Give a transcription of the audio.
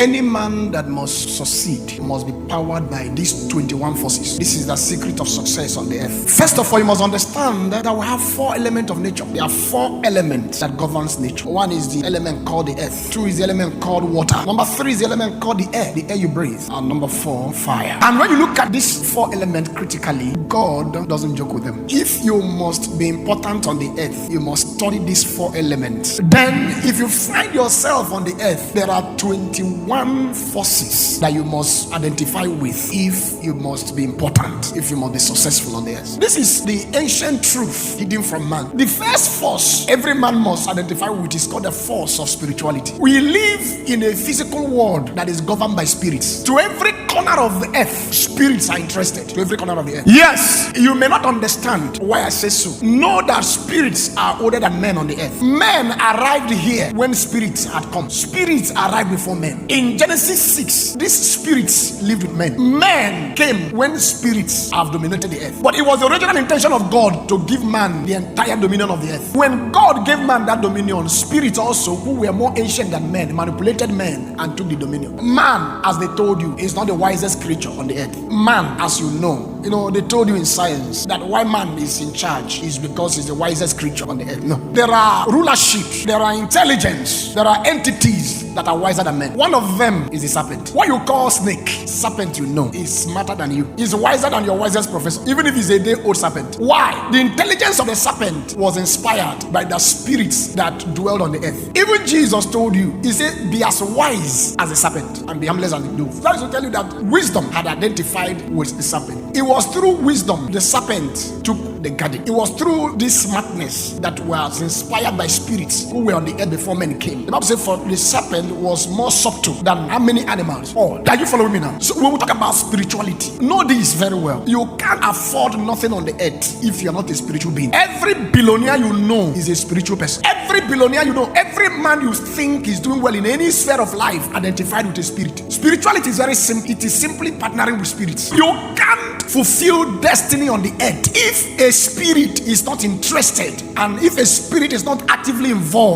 Any man that must succeed must be powered by these 21 forces. This is the secret of success on the earth. First of all, you must understand that we have 4 elements of nature. There are 4 elements that governs nature. 1 is the element called the earth. 2 is the element called water. Number 3 is the element called the air you breathe. And number 4, fire. And when you look at these 4 elements critically, God doesn't joke with them. If you must be important on the earth, you must study these 4 elements. Then, if you find yourself on the earth, there are 21 forces that you must identify with if you must be important, if you must be successful on the earth. This is the ancient truth hidden from man. The first force every man must identify with is called the force of spirituality. We live in a physical world that is governed by spirits. To every corner of the earth, spirits are interested. To every corner of the earth. Yes, you may not understand why I say so. Know that spirits are older than men on the earth. Men arrived here when spirits had come. Spirits arrived before men. In Genesis 6, these spirits lived with men. Men came when spirits have dominated the earth. But it was the original intention of God to give man the entire dominion of the earth. When God gave man that dominion, spirits also, who were more ancient than men, manipulated men and took the dominion. Man, as they told you, is not the wisest creature on the earth. Man, as you know, they told you in science that why man is in charge is because he's the wisest creature on the earth. No. There are rulership, there are intelligence, there are entities that are wiser than men. One of them is the serpent. What you call snake, serpent, is smarter than you. He's wiser than your wisest professor, even if he's a day old serpent. Why? The intelligence of the serpent was inspired by the spirits that dwelled on the earth. Even Jesus told you, he said, be as wise as the serpent and be harmless as the dove. That is to tell you that wisdom had identified with the serpent. It was through wisdom the serpent took the garden. It was through this smartness that was inspired by spirits who were on the earth before men came. The Bible says for the serpent was more subtle than how many animals? All. Are you following me now? So when we talk about spirituality, know this very well. You can't afford nothing on the earth if you're not a spiritual being. Every billionaire you know is a spiritual person. Every billionaire you know, every man you think is doing well in any sphere of life identified with a spirit. Spirituality is very simple. It is simply partnering with spirits. You can't fulfill destiny on the earth if a spirit is not interested and if a spirit is not actively involved.